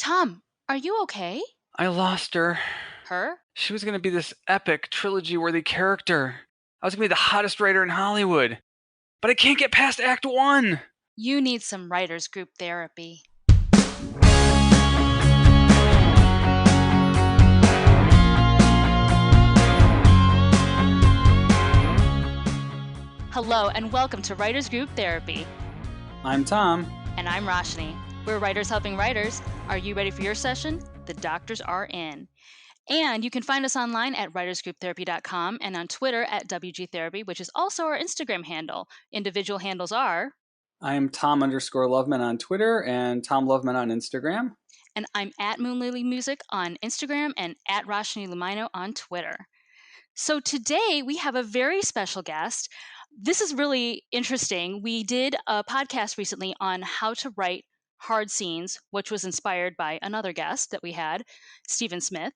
Tom, are you okay? I lost her. Her? She was going to be this epic, trilogy-worthy character. I was going to be the hottest writer in Hollywood. But I can't get past Act 1! You need some writers group therapy. Hello and welcome to Writers Group Therapy. I'm Tom. And I'm Roshni. We're writers helping writers. Are you ready for your session? The doctors are in. And you can find us online at writersgrouptherapy.com and on Twitter at WGTherapy, which is also our Instagram handle. Individual handles are... I am Tom_Loveman on Twitter and Tom Loveman on Instagram. And I'm at Moonlily Music on Instagram and at Roshni Lumino on Twitter. So today we have a very special guest. This is really interesting. We did a podcast recently on how to write hard scenes, which was inspired by another guest that we had, Stephen Smith.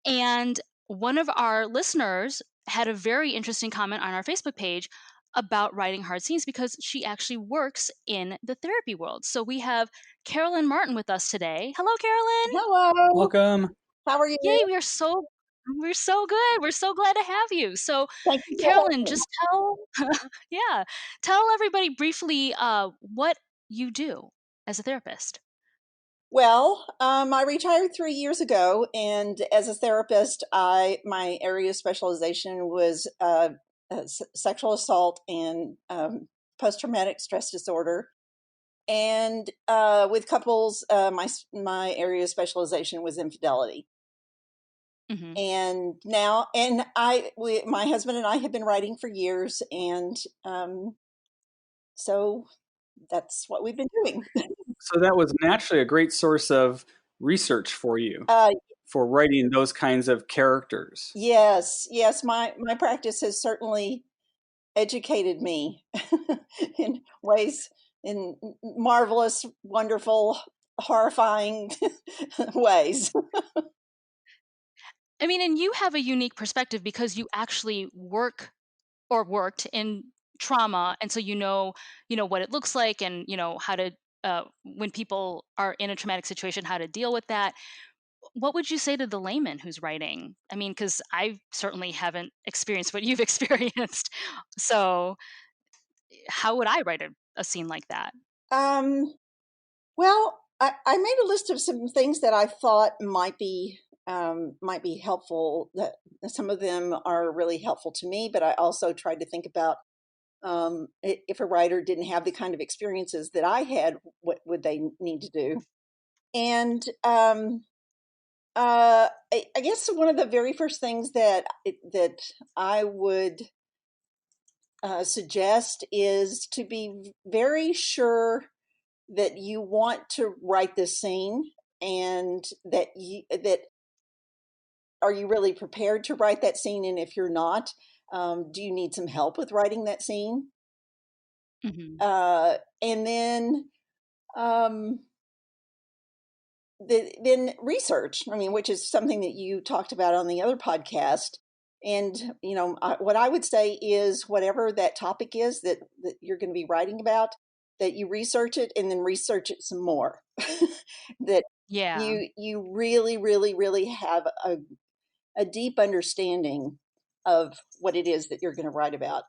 And one of our listeners had a very interesting comment on our Facebook page about writing hard scenes because she actually works in the therapy world. So we have Carolyn Martin with us today. Hello, Carolyn. Hello. Welcome. How are you? Yay, we're so good. We're so glad to have you. So, Thank you, Carolyn, just tell everybody briefly what you do as a therapist. Well, I retired 3 years ago, and as a therapist, my area of specialization was sexual assault and post-traumatic stress disorder. And with couples, my area of specialization was infidelity. Mm-hmm. And now, my husband and I have been writing for years, and so that's what we've been doing. So that was naturally a great source of research for you, for writing those kinds of characters. Yes. My practice has certainly educated me in ways, in marvelous, wonderful, horrifying ways. I mean, and you have a unique perspective because you actually worked in trauma, and so you know what it looks like, and how to when people are in a traumatic situation, how to deal with that. What would you say to the layman who's writing? I mean, because I certainly haven't experienced what you've experienced. So how would I write a scene like that? Well, I made a list of some things that I thought might be helpful. That some of them are really helpful to me, but I also tried to think about if a writer didn't have the kind of experiences that I had, what would they need to do? And I guess one of the very first things that I would suggest is to be very sure that you want to write this scene, and that are you really prepared to write that scene? And if you're not, do you need some help with writing that scene? Mm-hmm. And then research. I mean, which is something that you talked about on the other podcast. And what I would say is, whatever that topic is that you're going to be writing about, that you research it and then research it some more. That you really, really, really have a deep understanding of what it is that you're going to write about.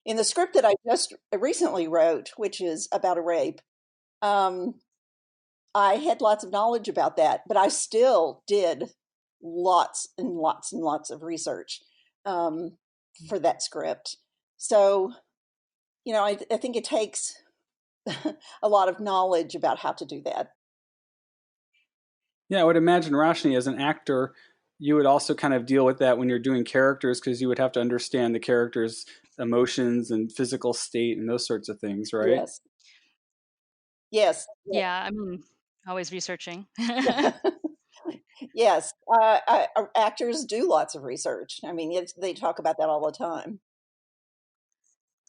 In the script that I just recently wrote, which is about a rape, I had lots of knowledge about that, but I still did lots and lots and lots of research for that script. So, I think it takes a lot of knowledge about how to do that. Yeah, I would imagine, Roshni, as an actor, you would also kind of deal with that when you're doing characters, because you would have to understand the character's emotions and physical state and those sorts of things, right? Yes. Yeah, I mean, always researching. Yes. Actors do lots of research. I mean, they talk about that all the time.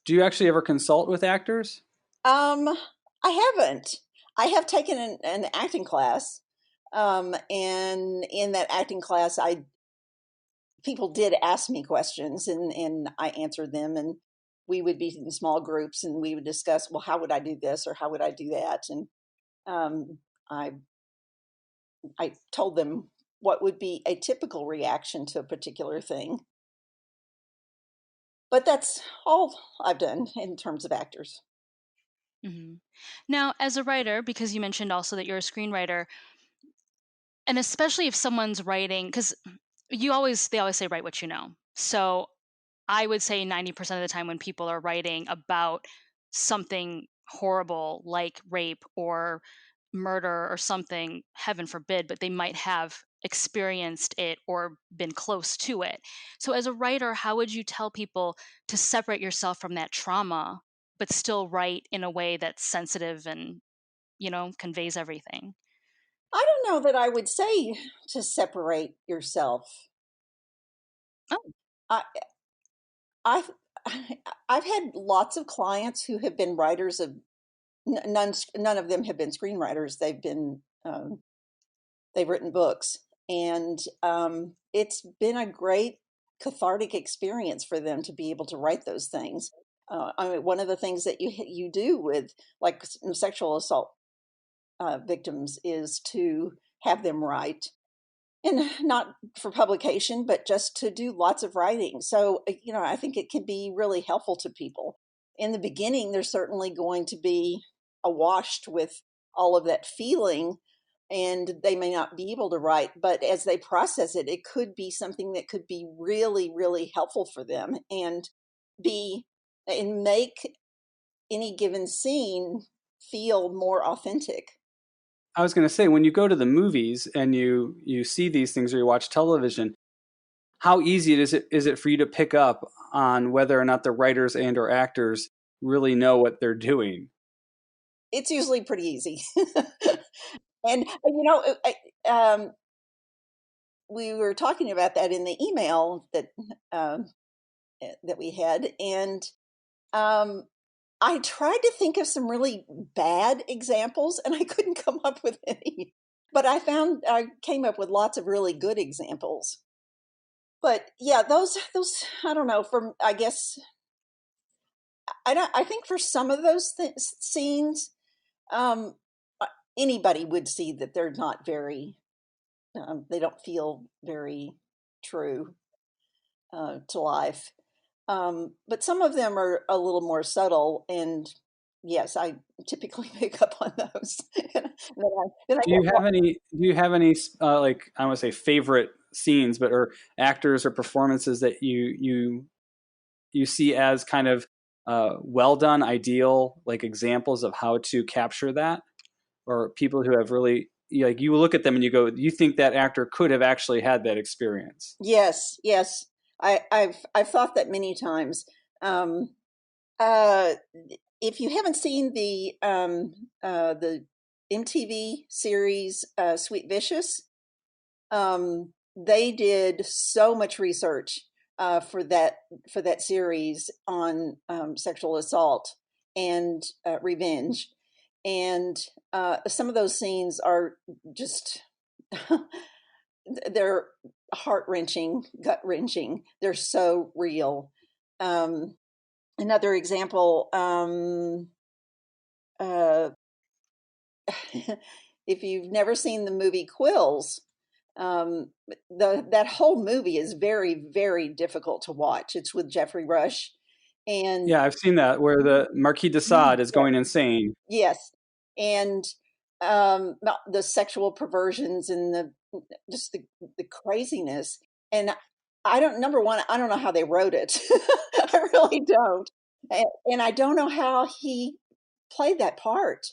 Do you actually ever consult with actors? I haven't. I have taken an acting class. And in that acting class, people did ask me questions, and I answered them, and we would be in small groups and we would discuss, well, how would I do this or how would I do that? And I told them what would be a typical reaction to a particular thing. But that's all I've done in terms of actors. Mm-hmm. Now, as a writer, because you mentioned also that you're a screenwriter, and especially if someone's writing, because they always say write what you know. So I would say 90% of the time when people are writing about something horrible like rape or murder or something, heaven forbid, but they might have experienced it or been close to it. So as a writer, how would you tell people to separate yourself from that trauma, but still write in a way that's sensitive and, conveys everything? I don't know that I would say to separate yourself. Oh, I, I've I've had lots of clients who have been writers of none of them have been screenwriters. They've written books, and it's been a great cathartic experience for them to be able to write those things. I mean, one of the things that you do with like sexual assault victims is to have them write, and not for publication, but just to do lots of writing. So, I think it can be really helpful to people. In the beginning, they're certainly going to be awashed with all of that feeling, and they may not be able to write, but as they process it, it could be something that could be really, really helpful for them be and make any given scene feel more authentic. I was going to say, when you go to the movies and you see these things or you watch television, how easy is it for you to pick up on whether or not the writers and or actors really know what they're doing? It's usually pretty easy. And we were talking about that in the email um, that we had, and um, I tried to think of some really bad examples, and I couldn't come up with any. But I came up with lots of really good examples. But yeah, those I don't know. I guess I don't. I think for some of those scenes, um, anybody would see that they're not very. They don't feel very true to life. But some of them are a little more subtle, and yes, I typically pick up on those. Then I Do get you have any? Do you have any like, I don't want to say favorite scenes, but or actors or performances that you see as kind of well done, ideal, like examples of how to capture that, or people who have really, like, you look at them and you go, you think that actor could have actually had that experience? Yes, yes. I've thought that many times. Um, uh, if you haven't seen the MTV series Sweet Vicious, they did so much research for that series on sexual assault and revenge, and some of those scenes are just they're heart wrenching, gut wrenching. They're so real. Um, Another example, uh, if you've never seen the movie Quills, um, that whole movie is very, very difficult to watch. It's with Jeffrey Rush, and Yeah, I've seen that where the Marquis de Sade is going insane. yes, and the sexual perversions and just the craziness. And I don't. Number one, I don't know how they wrote it. I really don't, and I don't know how he played that part.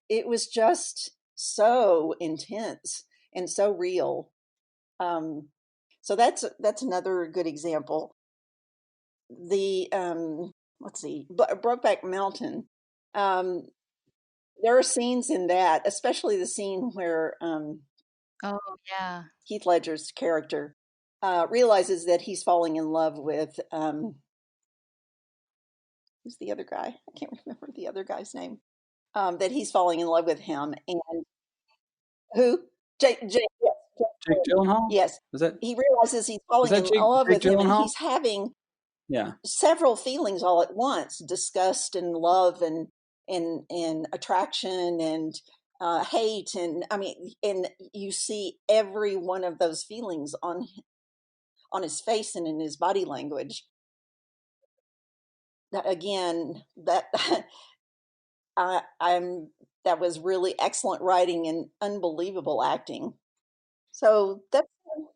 It was just so intense and so real. Um, so that's another good example. The let's see, Brokeback Mountain. Um, there are scenes in that, especially the scene where oh, yeah. Heath Ledger's character realizes that he's falling in love with who's the other guy? I can't remember the other guy's name. That he's falling in love with him, and who? Yes, Jake Gyllenhaal? yes. Was that He realizes he's was falling that in love Jake with him, and Gyllenhaal? he's having Yeah. several feelings all at once: disgust and love and attraction and hate, and I mean, and you see every one of those feelings on his face and in his body language. Again, that I'm that was really excellent writing and unbelievable acting. So that's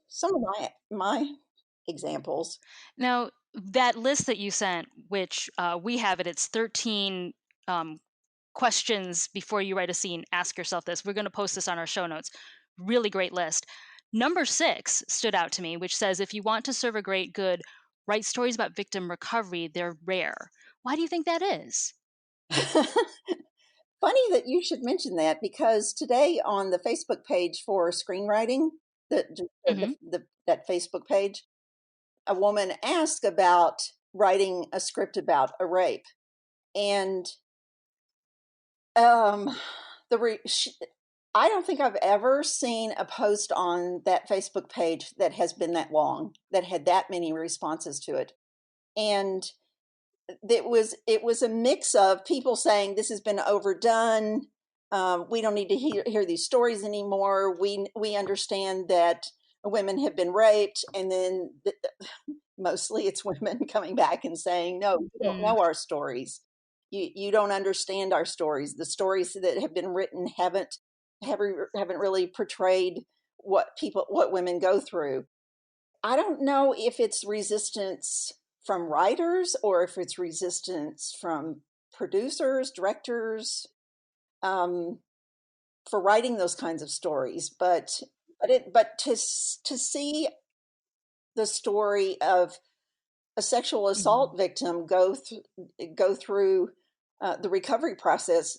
some of my examples. Now, that list that you sent, which we have it's 13 questions before you write a scene. Ask yourself this. We're going to post this on our show notes. Really great list. Number 6 stood out to me, which says if you want to serve a great good, write stories about victim recovery. They're rare. Why do you think that is? Funny that you should mention that, because today on the Facebook page for screenwriting, Hmm. that Facebook page, a woman asked about writing a script about a rape, and um, I don't think I've ever seen a post on that Facebook page that has been that long, that had that many responses to it. And it was a mix of people saying this has been overdone. We don't need to hear these stories anymore. We understand that women have been raped, and then mostly it's women coming back and saying, no, you don't Mm, know our stories. You don't understand our stories. The stories that have been written haven't really portrayed what women go through. I don't know if it's resistance from writers or if it's resistance from producers, directors, um, for writing those kinds of stories. But to see the story of a sexual mhm. assault victim go through the recovery process,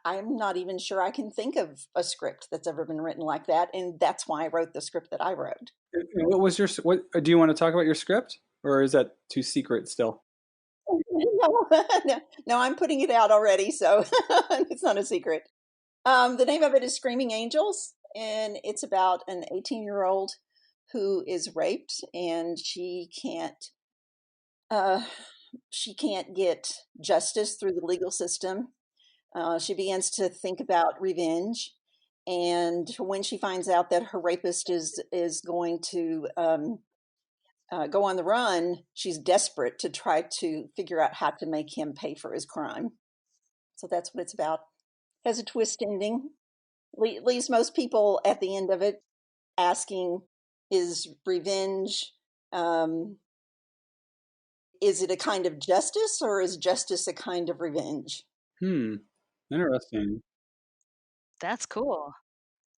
I'm not even sure I can think of a script that's ever been written like that, and that's why I wrote the script that I wrote. And what was your what? Do you want to talk about your script, or is that too secret still? No, no, no, I'm putting it out already, so it's not a secret. The name of it is Screaming Angels, and it's about an 18-year-old who is raped, and uh, she can't get justice through the legal system. She begins to think about revenge, and when she finds out that her rapist is going to go on the run, she's desperate to try to figure out how to make him pay for his crime. So that's what it's about. Has a twist ending. Leaves most people at the end of it asking, is revenge, um, is it a kind of justice, or is justice a kind of revenge? Hmm. Interesting. That's cool.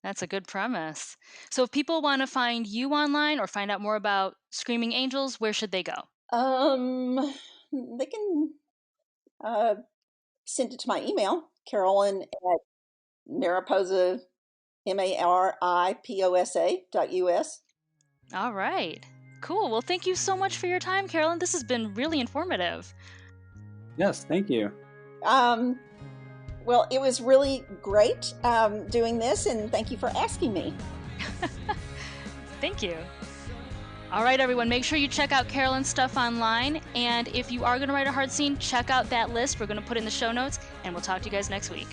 That's a good premise. So if people want to find you online or find out more about Screaming Angels, where should they go? They can uh, send it to my email, Carolyn at Mariposa, MARIPOSA.us. All right. Cool. Well, thank you so much for your time, Carolyn. This has been really informative. Yes, thank you. Um, well, it was really great doing this, and thank you for asking me. Thank you. All right, everyone, make sure you check out Carolyn's stuff online. And if you are going to write a hard scene, check out that list. We're going to put it in the show notes, and we'll talk to you guys next week.